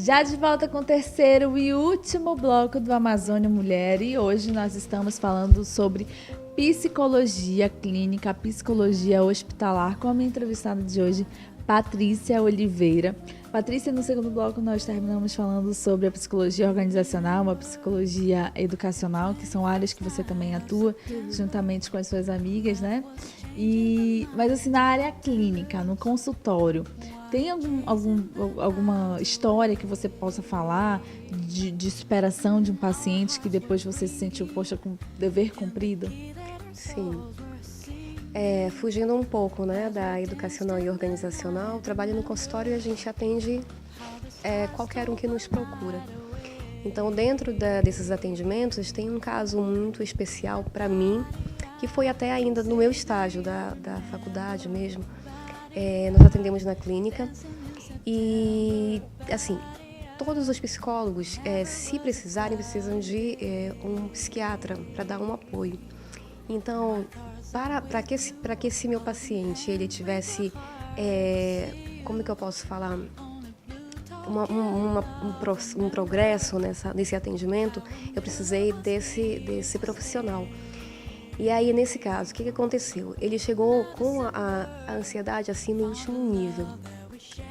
Já de volta com o terceiro e último bloco do Amazônia Mulher, e hoje nós estamos falando sobre psicologia clínica, psicologia hospitalar, com a minha entrevistada de hoje, Patrícia Oliveira. Patrícia, no segundo bloco nós terminamos falando sobre a psicologia organizacional, a psicologia educacional, que são áreas que você também atua, juntamente com as suas amigas, né? Mas assim, na área clínica, no consultório, tem alguma história que você possa falar de superação de um paciente que depois você se sentiu, poxa, com dever cumprido? Sim. Fugindo um pouco, né, da educacional e organizacional, trabalho no consultório e a gente atende qualquer um que nos procura. Então, dentro desses atendimentos, tem um caso muito especial para mim, que foi até ainda no meu estágio da faculdade mesmo. Nós atendemos na clínica e, assim, todos os psicólogos, se precisarem, precisam de um psiquiatra para dar um apoio. Então, para que esse meu paciente ele tivesse, como que eu posso falar, um progresso nesse atendimento, eu precisei desse profissional. E aí, nesse caso, o que aconteceu? Ele chegou com a ansiedade assim no último nível,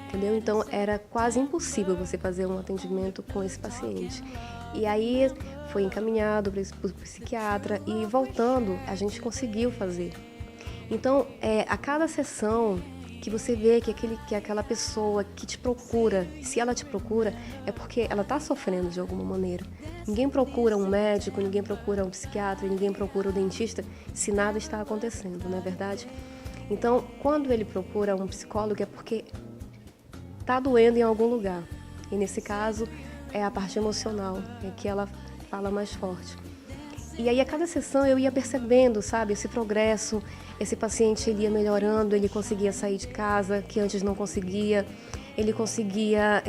entendeu? Então, era quase impossível você fazer um atendimento com esse paciente. E aí, foi encaminhado para o psiquiatra e, voltando, a gente conseguiu fazer. Então, a cada sessão que você vê que aquela pessoa que te procura, se ela te procura, é porque ela está sofrendo de alguma maneira. Ninguém procura um médico, ninguém procura um psiquiatra, ninguém procura um dentista se nada está acontecendo, não é verdade? Então, quando ele procura um psicólogo é porque está doendo em algum lugar. E nesse caso, é a parte emocional, é que ela fala mais forte. E aí, a cada sessão, eu ia percebendo, sabe, esse progresso. Esse paciente ele ia melhorando, ele conseguia sair de casa, que antes não conseguia. Ele conseguia...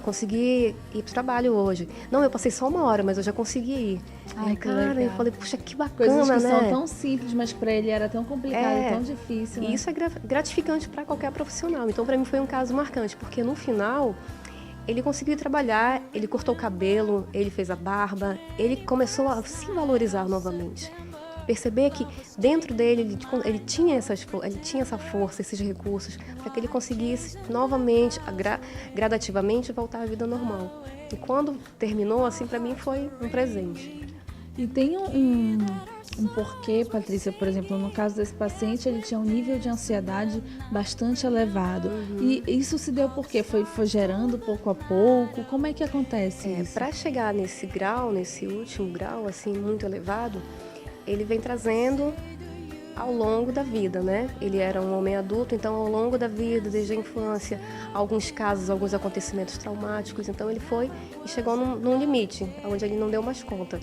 consegui ir pro trabalho hoje. Não, eu passei só 1 hora, mas eu já consegui ir. Ai, cara, legal. eu falei, puxa, que bacana, coisas que né? são tão simples, mas para ele era tão complicado, tão difícil. Né? E isso é gratificante para qualquer profissional. Então, para mim, foi um caso marcante, porque no final... Ele conseguiu trabalhar, ele cortou o cabelo, ele fez a barba, ele começou a se valorizar novamente. Perceber que dentro dele ele tinha essa força, esses recursos, para que ele conseguisse novamente, gradativamente, voltar à vida normal. E quando terminou, assim, para mim foi um presente. E tem um porquê, Patrícia, por exemplo, no caso desse paciente, ele tinha um nível de ansiedade bastante elevado. E isso se deu por quê? Foi gerando pouco a pouco? Como é que acontece isso? Para chegar nesse grau, nesse último grau, assim, muito elevado, ele vem trazendo ao longo da vida, né? Ele era um homem adulto, então ao longo da vida, desde a infância, alguns casos, alguns acontecimentos traumáticos, então ele foi e chegou num limite, onde ele não deu mais conta.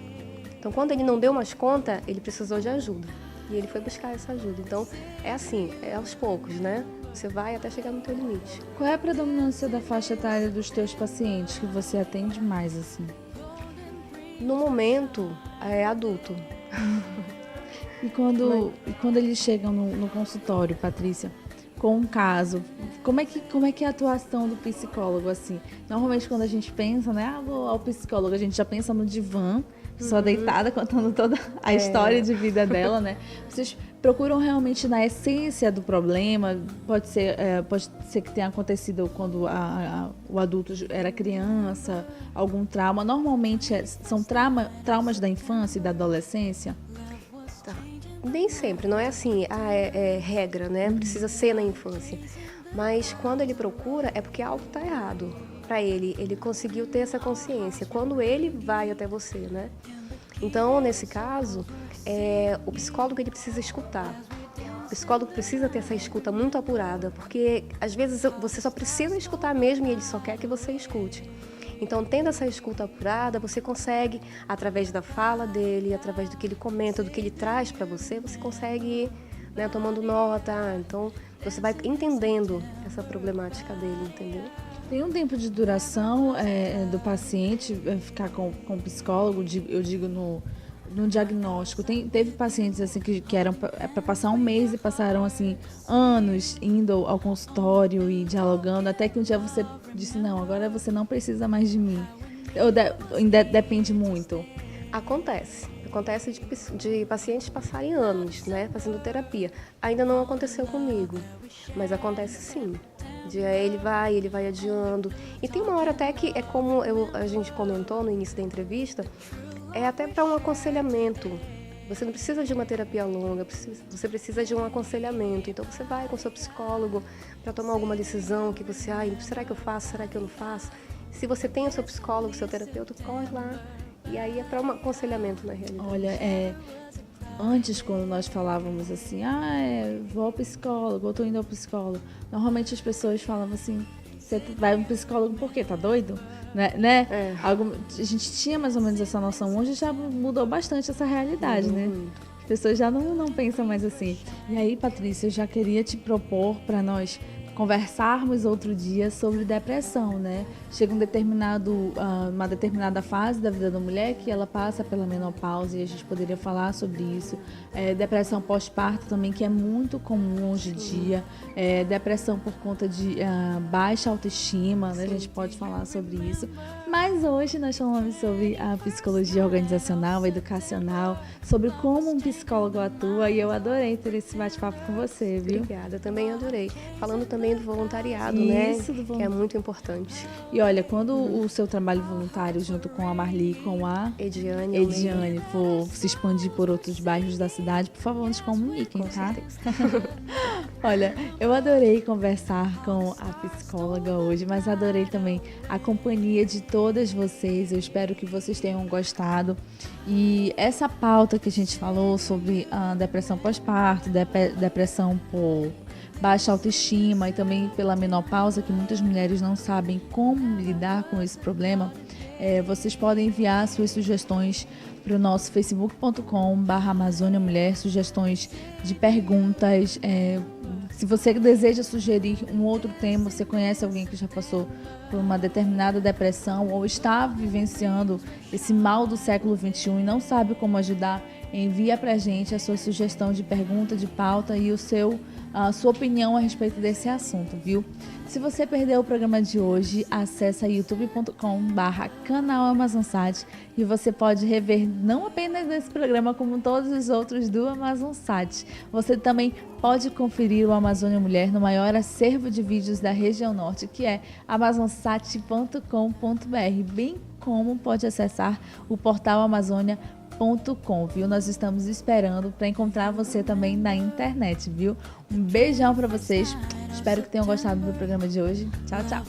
Então, quando ele não deu mais conta, ele precisou de ajuda. E ele foi buscar essa ajuda. Então, é assim, é aos poucos, né? Você vai até chegar no teu limite. Qual é a predominância da faixa etária dos teus pacientes que você atende mais, assim? No momento, é adulto. E quando eles chegam no consultório, Patrícia, com um caso, como é que é a atuação do psicólogo, assim? Normalmente, quando a gente pensa, né, vou ao psicólogo, a gente já pensa no divã, só deitada, contando toda a história de vida dela, né? Vocês procuram realmente na essência do problema? Pode ser que tenha acontecido quando o adulto era criança, algum trauma. Normalmente são traumas da infância e da adolescência? Tá. Nem sempre, não é assim, é regra, né? Precisa ser na infância. Mas quando ele procura, é porque algo está errado para ele. Ele conseguiu ter essa consciência. Quando ele vai até você, né? Então, nesse caso, o psicólogo ele precisa escutar. O psicólogo precisa ter essa escuta muito apurada, porque às vezes você só precisa escutar mesmo e ele só quer que você escute. Então, tendo essa escuta apurada, você consegue, através da fala dele, através do que ele comenta, do que ele traz para você, você consegue ir, né, tomando nota. Então, você vai entendendo essa problemática dele, entendeu? Tem um tempo de duração do paciente ficar com o psicólogo, eu digo no diagnóstico, teve pacientes assim que eram para passar um mês e passaram assim anos indo ao consultório e dialogando, até que um dia você disse, não, agora você não precisa mais de mim. Ou depende muito? Acontece de pacientes passarem anos, né, fazendo terapia. Ainda não aconteceu comigo, mas acontece sim. Ele vai adiando. E tem uma hora até que é como a gente comentou no início da entrevista, é até para um aconselhamento. Você não precisa de uma terapia longa, você precisa de um aconselhamento. Então você vai com o seu psicólogo para tomar alguma decisão que você, será que eu faço, será que eu não faço? Se você tem o seu psicólogo, o seu terapeuta, corre lá. E aí é para um aconselhamento, na realidade. Olha, antes, quando nós falávamos assim, vou ao psicólogo, eu tô indo ao psicólogo, normalmente as pessoas falavam assim, você vai ao psicólogo por quê? Tá doido? Né? A gente tinha mais ou menos essa noção, hoje já mudou bastante essa realidade, né? As pessoas já não pensam mais assim. E aí, Patrícia, eu já queria te propor para nós conversarmos outro dia sobre depressão, né? Chega uma determinada fase da vida da mulher que ela passa pela menopausa e a gente poderia falar sobre isso. Depressão pós-parto também, que é muito comum hoje em dia. Depressão por conta de baixa autoestima, né? A gente pode falar sobre isso. Mas hoje nós falamos sobre a psicologia organizacional, educacional, sobre como um psicólogo atua, e eu adorei ter esse bate-papo com você, viu? Obrigada, eu também adorei. Falando também do voluntariado, isso, né? Que é muito importante. E olha, quando o seu trabalho voluntário junto com a Marli, com a Ediane for se expandir por outros bairros da cidade, por favor, nos comuniquem, com tá? certeza. Olha, eu adorei conversar com a psicóloga hoje, mas adorei também a companhia de todas vocês. Eu espero que vocês tenham gostado. E essa pauta que a gente falou sobre a depressão pós-parto, depressão por baixa autoestima e também pela menopausa, que muitas mulheres não sabem como lidar com esse problema, vocês podem enviar suas sugestões para o nosso facebook.com/Amazônia Mulher, sugestões de perguntas. Se você deseja sugerir um outro tema, você conhece alguém que já passou por uma determinada depressão ou está vivenciando esse mal do século XXI e não sabe como ajudar, envia para a gente a sua sugestão de pergunta, de pauta e a sua opinião a respeito desse assunto, viu? Se você perdeu o programa de hoje, acessa youtube.com/canal AmazonSat e você pode rever não apenas esse programa, como todos os outros do AmazonSat. Você também pode conferir o Amazônia Mulher no maior acervo de vídeos da região norte, que é amazonsat.com.br, bem como pode acessar o portal Amazônia.com, viu? Nós estamos esperando para encontrar você também na internet, viu? Um beijão para vocês. Espero que tenham gostado do programa de hoje. Tchau, tchau.